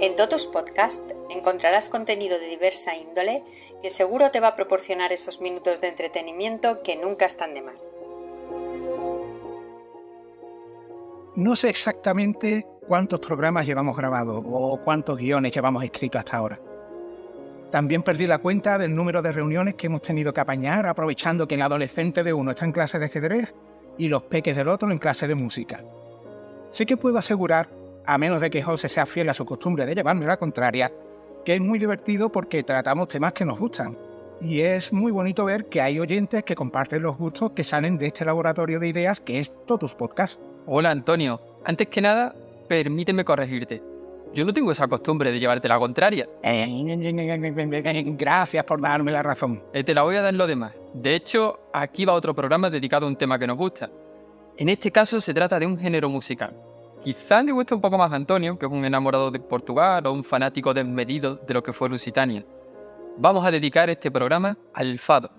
En Totus Podcast encontrarás contenido de diversa índole que seguro te va a proporcionar esos minutos de entretenimiento que nunca están de más. No sé exactamente cuántos programas llevamos grabados o cuántos guiones llevamos escritos hasta ahora. También perdí la cuenta del número de reuniones que hemos tenido que apañar, aprovechando que el adolescente de uno está en clase de ajedrez y los peques del otro en clase de música. Sí que puedo asegurar, a menos de que José sea fiel a su costumbre de llevarme la contraria, que es muy divertido porque tratamos temas que nos gustan. Y es muy bonito ver que hay oyentes que comparten los gustos que salen de este laboratorio de ideas que es Totus Podcast. Hola Antonio, antes que nada, permíteme corregirte. Yo no tengo esa costumbre de llevarte la contraria. Gracias por darme la razón. Te la voy a dar en lo demás. De hecho, aquí va otro programa dedicado a un tema que nos gusta. En este caso se trata de un género musical. Quizás le guste un poco más a Antonio, que es un enamorado de Portugal o un fanático desmedido de lo que fue Lusitania. Vamos a dedicar este programa al fado.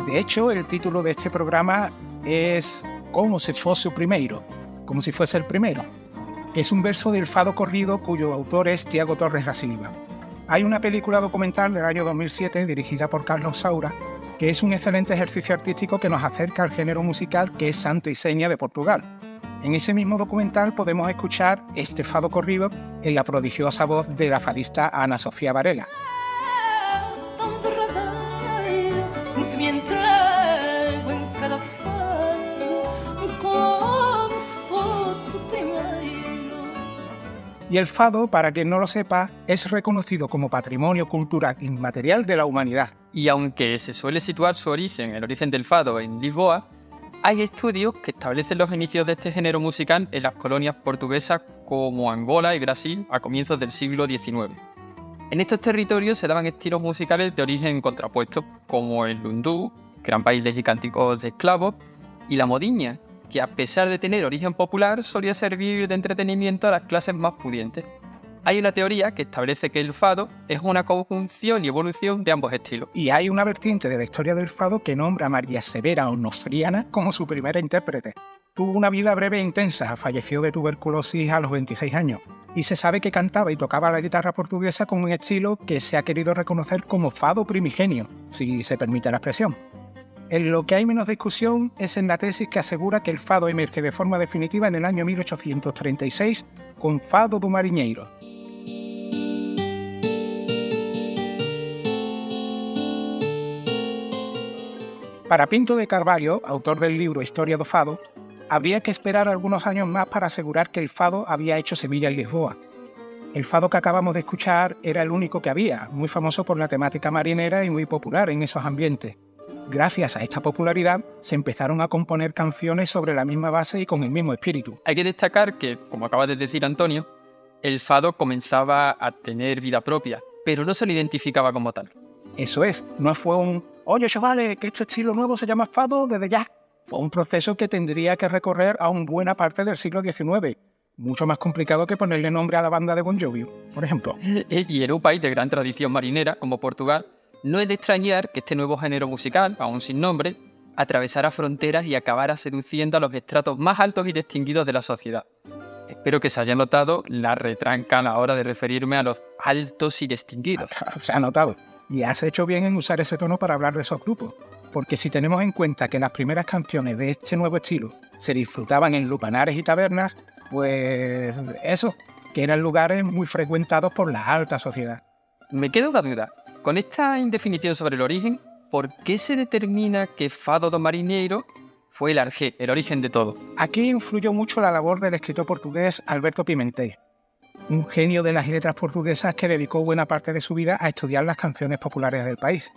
De hecho, el título de este programa es Como si fuese el primero, que es un verso del fado corrido cuyo autor es Tiago Torres da Silva. Hay una película documental del año 2007 dirigida por Carlos Saura, que es un excelente ejercicio artístico que nos acerca al género musical que es santo y seña de Portugal. En ese mismo documental podemos escuchar este fado corrido en la prodigiosa voz de la fadista Ana Sofía Varela. Y el fado, para quien no lo sepa, es reconocido como Patrimonio Cultural Inmaterial de la Humanidad. Y aunque se suele situar el origen del fado en Lisboa, hay estudios que establecen los inicios de este género musical en las colonias portuguesas como Angola y Brasil a comienzos del siglo XIX. En estos territorios se daban estilos musicales de origen contrapuesto, como el lundú, que eran bailes y cánticos de esclavos, y la modiña, que a pesar de tener origen popular, solía servir de entretenimiento a las clases más pudientes. Hay una teoría que establece que el fado es una conjunción y evolución de ambos estilos. Y hay una vertiente de la historia del fado que nombra a María Severa Onofriana como su primera intérprete. Tuvo una vida breve e intensa, falleció de tuberculosis a los 26 años, y se sabe que cantaba y tocaba la guitarra portuguesa con un estilo que se ha querido reconocer como fado primigenio, si se permite la expresión. En lo que hay menos discusión es en la tesis que asegura que el fado emerge de forma definitiva en el año 1836 con Fado do Marinheiro. Para Pinto de Carvalho, autor del libro Historia do Fado, habría que esperar algunos años más para asegurar que el fado había hecho semilla en Lisboa. El fado que acabamos de escuchar era el único que había, muy famoso por la temática marinera y muy popular en esos ambientes. Gracias a esta popularidad, se empezaron a componer canciones sobre la misma base y con el mismo espíritu. Hay que destacar que, como acaba de decir Antonio, el fado comenzaba a tener vida propia, pero no se lo identificaba como tal. Eso es, no fue un «Oye, chavales, que este estilo nuevo se llama fado desde ya». Fue un proceso que tendría que recorrer aún buena parte del siglo XIX. Mucho más complicado que ponerle nombre a la banda de Bon Jovi, por ejemplo. Y en un país de gran tradición marinera, como Portugal, no es de extrañar que este nuevo género musical, aún sin nombre, atravesara fronteras y acabara seduciendo a los estratos más altos y distinguidos de la sociedad. Espero que se haya notado la retranca a la hora de referirme a los altos y distinguidos. Se ha notado. Y has hecho bien en usar ese tono para hablar de esos grupos. Porque si tenemos en cuenta que las primeras canciones de este nuevo estilo se disfrutaban en lupanares y tabernas, pues eso, que eran lugares muy frecuentados por la alta sociedad. Me queda una duda. Con esta indefinición sobre el origen, ¿por qué se determina que Fado do Marinheiro fue el arjé, el origen de todo? Aquí influyó mucho la labor del escritor portugués Alberto Pimentel, un genio de las letras portuguesas que dedicó buena parte de su vida a estudiar las canciones populares del país.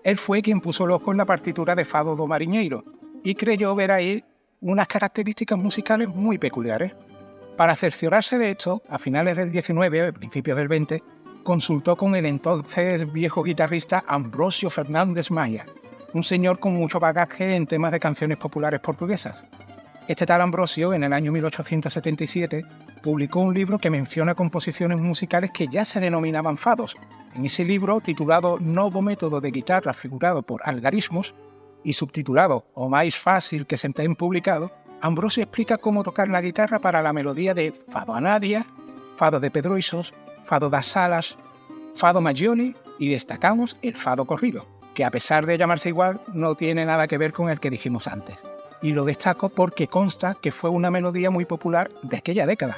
Él fue quien puso el ojo en la partitura de Fado do Marinheiro y creyó ver ahí unas características musicales muy peculiares. Para cerciorarse de esto, a finales del 19 o principios del 20, consultó con el entonces viejo guitarrista Ambrosio Fernández Maia, un señor con mucho bagaje en temas de canciones populares portuguesas. Este tal Ambrosio, en el año 1877, publicó un libro que menciona composiciones musicales que ya se denominaban fados. En ese libro, titulado Novo Método de Guitarra figurado por Algarismos, y subtitulado O máis fácil que se ten publicado, Ambrosio explica cómo tocar la guitarra para la melodía de Fado a Nadia, Fado de Pedroisos, Fado das Salas, Fado Maggiore y destacamos el Fado Corrido, que a pesar de llamarse igual no tiene nada que ver con el que dijimos antes. Y lo destaco porque consta que fue una melodía muy popular de aquella década.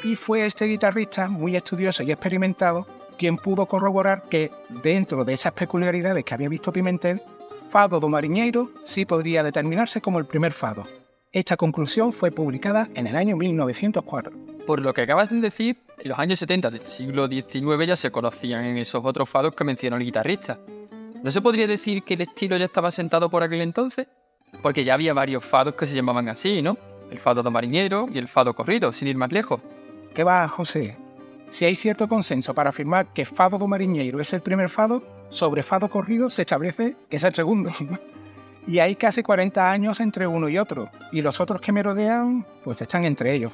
Y fue este guitarrista muy estudioso y experimentado quien pudo corroborar que, dentro de esas peculiaridades que había visto Pimentel, Fado do Marinheiro sí podría determinarse como el primer fado. Esta conclusión fue publicada en el año 1904. Por lo que acabas de decir, en los años 70 del siglo XIX ya se conocían en esos otros fados que mencionó el guitarrista. ¿No se podría decir que el estilo ya estaba asentado por aquel entonces? Porque ya había varios fados que se llamaban así, ¿no? El Fado do Marinheiro y el Fado Corrido, sin ir más lejos. ¿Qué va, José? Si hay cierto consenso para afirmar que Fado do Marinheiro es el primer fado, sobre Fado Corrido se establece que es el segundo. Y hay casi 40 años entre uno y otro, y los otros que merodean, pues están entre ellos.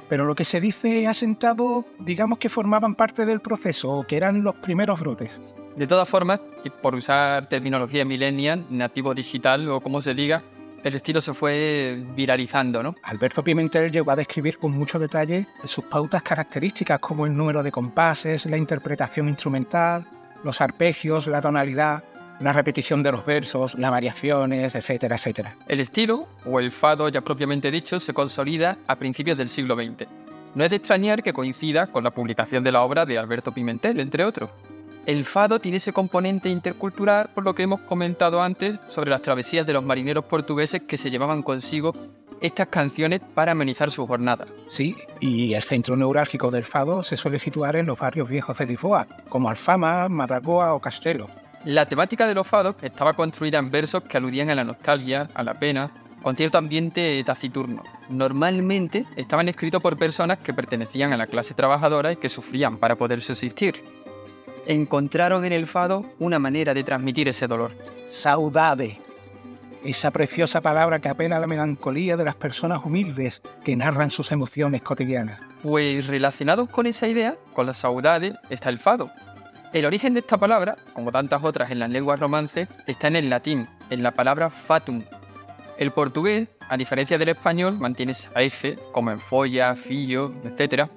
Pero lo que se dice asentado, digamos que formaban parte del proceso, o que eran los primeros brotes. De todas formas, y por usar terminología millennial, nativo digital o como se diga, el estilo se fue viralizando, ¿no? Alberto Pimentel llegó a describir con mucho detalle sus pautas características como el número de compases, la interpretación instrumental, los arpegios, la tonalidad, la repetición de los versos, las variaciones, etcétera, etcétera. El estilo, o el fado ya propiamente dicho, se consolida a principios del siglo XX. No es de extrañar que coincida con la publicación de la obra de Alberto Pimentel, entre otros. El fado tiene ese componente intercultural por lo que hemos comentado antes sobre las travesías de los marineros portugueses que se llevaban consigo estas canciones para amenizar su jornada. Sí, y el centro neurálgico del fado se suele situar en los barrios viejos de Lisboa, como Alfama, Madragoa o Castelo. La temática de los fados estaba construida en versos que aludían a la nostalgia, a la pena, con cierto ambiente taciturno. Normalmente estaban escritos por personas que pertenecían a la clase trabajadora y que sufrían para poder subsistir. Encontraron en el fado una manera de transmitir ese dolor. Saudade. Esa preciosa palabra que apela a la melancolía de las personas humildes que narran sus emociones cotidianas. Pues relacionados con esa idea, con la saudade, está el fado. El origen de esta palabra, como tantas otras en las lenguas romances, está en el latín, en la palabra fatum. El portugués, a diferencia del español, mantiene esa F, como en folla, fillo, etc.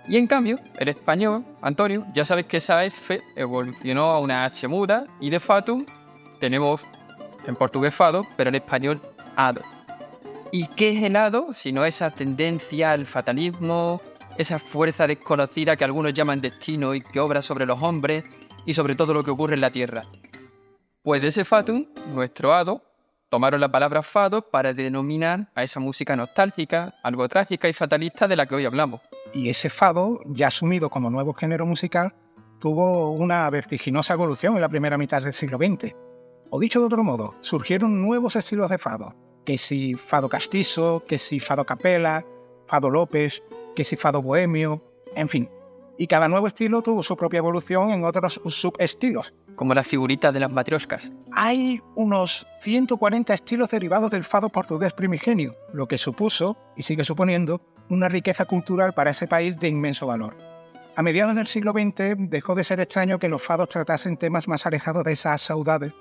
Y en cambio, el español, Antonio, ya sabes que esa F evolucionó a una H muda y de fatum tenemos en portugués fado, pero en español ado. ¿Y qué es el ado? Sino esa tendencia al fatalismo, esa fuerza desconocida que algunos llaman destino y que obra sobre los hombres y sobre todo lo que ocurre en la tierra. Pues de ese fatum, nuestro ado, tomaron la palabra fado para denominar a esa música nostálgica, algo trágica y fatalista de la que hoy hablamos. Y ese fado, ya asumido como nuevo género musical, tuvo una vertiginosa evolución en la primera mitad del siglo XX. O dicho de otro modo, surgieron nuevos estilos de fado, que si fado castizo, que si fado capela, fado López, que si fado bohemio, en fin. Y cada nuevo estilo tuvo su propia evolución en otros subestilos. Como las figuritas de las matrioscas. Hay unos 140 estilos derivados del fado portugués primigenio, lo que supuso, y sigue suponiendo, una riqueza cultural para ese país de inmenso valor. A mediados del siglo XX dejó de ser extraño que los fados tratasen temas más alejados de esa saudade,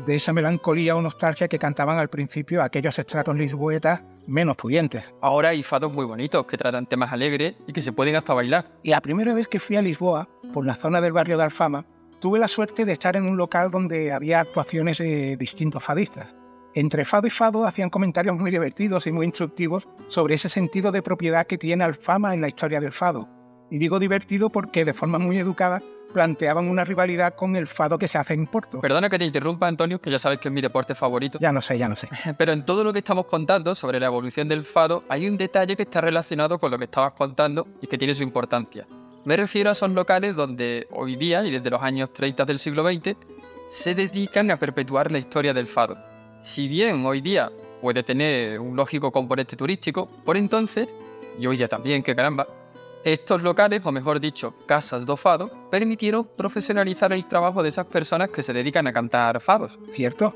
de esa melancolía o nostalgia que cantaban al principio aquellos estratos lisboetas menos pudientes. Ahora hay fados muy bonitos que tratan temas alegres y que se pueden hasta bailar. Y la primera vez que fui a Lisboa, por la zona del barrio de Alfama, tuve la suerte de estar en un local donde había actuaciones de distintos fadistas. Entre fado y fado hacían comentarios muy divertidos y muy instructivos sobre ese sentido de propiedad que tiene Alfama en la historia del fado. Y digo divertido porque de forma muy educada planteaban una rivalidad con el fado que se hace en Porto. Perdona que te interrumpa, Antonio, que ya sabes que es mi deporte favorito. Ya no sé. Pero en todo lo que estamos contando sobre la evolución del fado hay un detalle que está relacionado con lo que estabas contando y que tiene su importancia. Me refiero a esos locales donde hoy día, y desde los años 30 del siglo XX, se dedican a perpetuar la historia del fado. Si bien hoy día puede tener un lógico componente turístico, por entonces, y hoy día también, que caramba, estos locales, o mejor dicho, casas do fado, permitieron profesionalizar el trabajo de esas personas que se dedican a cantar fados. ¿Cierto?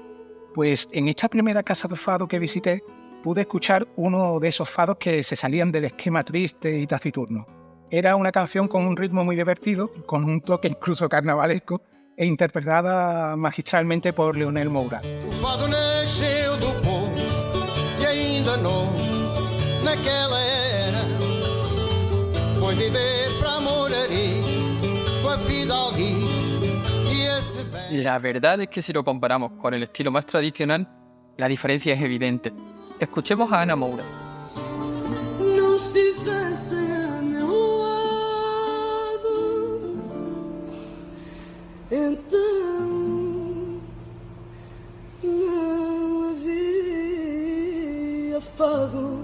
Pues en esta primera casa de fado que visité, pude escuchar uno de esos fados que se salían del esquema triste y taciturno. Era una canción con un ritmo muy divertido, con un toque incluso carnavalesco, e interpretada magistralmente por Leonel Moura. O fado nasceu do povo e ainda não naquela era foi viver para Morarí com a fidalguía y ese velho. La verdad es que si lo comparamos con el estilo más tradicional, la diferencia es evidente. Escuchemos a Ana Moura. Não estivessem a meu lado, então não havia fado,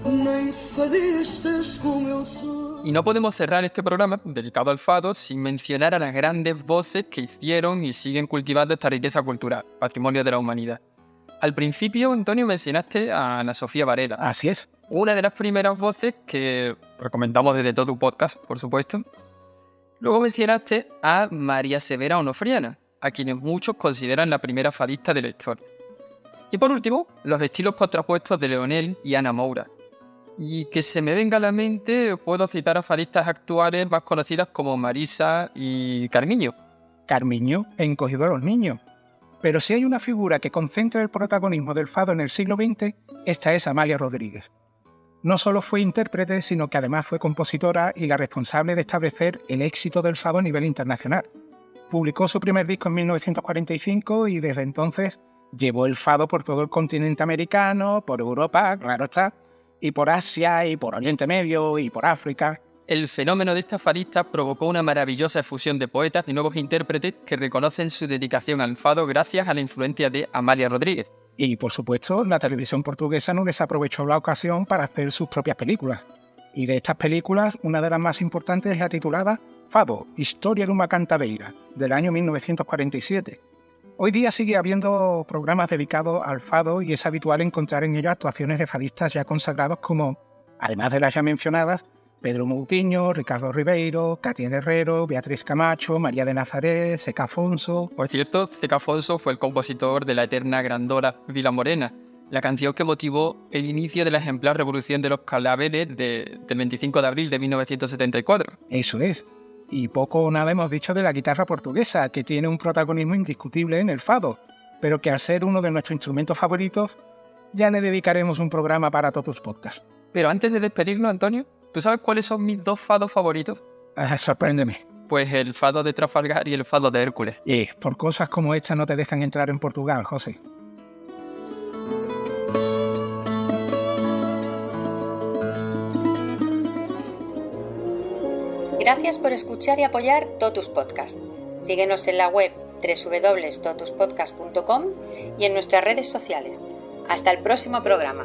nem fadistas como eu sou. Y no podemos cerrar este programa dedicado al fado sin mencionar a las grandes voces que hicieron y siguen cultivando esta riqueza cultural, patrimonio de la humanidad. Al principio, Antonio, mencionaste a Ana Sofía Varela, Así es. una de las primeras voces que recomendamos desde todo tu podcast, por supuesto. Luego mencionaste a María Severa Onofriana, a quienes muchos consideran la primera fadista de la historia. Y por último, los estilos contrapuestos de Leonel y Ana Moura. Y que se me venga a la mente, puedo citar a fadistas actuales más conocidas como Marisa y Carmiño. Carmiño, encogido a los niños. Pero si hay una figura que concentra el protagonismo del fado en el siglo XX, esta es Amalia Rodríguez. No solo fue intérprete, sino que además fue compositora y la responsable de establecer el éxito del fado a nivel internacional. Publicó su primer disco en 1945 y desde entonces llevó el fado por todo el continente americano, por Europa, claro está, y por Asia, y por Oriente Medio, y por África. El fenómeno de esta fadista provocó una maravillosa fusión de poetas y nuevos intérpretes que reconocen su dedicación al fado gracias a la influencia de Amalia Rodríguez. Y por supuesto, la televisión portuguesa no desaprovechó la ocasión para hacer sus propias películas. Y de estas películas, una de las más importantes es la titulada Fado, Historia de una cantadeira, del año 1947. Hoy día sigue habiendo programas dedicados al fado y es habitual encontrar en ellos actuaciones de fadistas ya consagrados como, además de las ya mencionadas, Pedro Moutinho, Ricardo Ribeiro, Katia Guerrero, Beatriz Camacho, María de Nazaret, Zeca Afonso. Por cierto, Zeca Afonso fue el compositor de la eterna Grandora Vila Morena, la canción que motivó el inicio de la ejemplar Revolución de los Claveles del 25 de abril de 1974. Eso es. Y poco o nada hemos dicho de la guitarra portuguesa, que tiene un protagonismo indiscutible en el fado, pero que al ser uno de nuestros instrumentos favoritos, ya le dedicaremos un programa para todos podcasts. Pero antes de despedirnos, Antonio, ¿tú sabes cuáles son mis dos fados favoritos? Sorpréndeme. Pues el fado de Trafalgar y el fado de Hércules. Y por cosas como esta no te dejan entrar en Portugal, José. Gracias por escuchar y apoyar Totus Podcast. Síguenos en la web www.totuspodcast.com y en nuestras redes sociales. Hasta el próximo programa.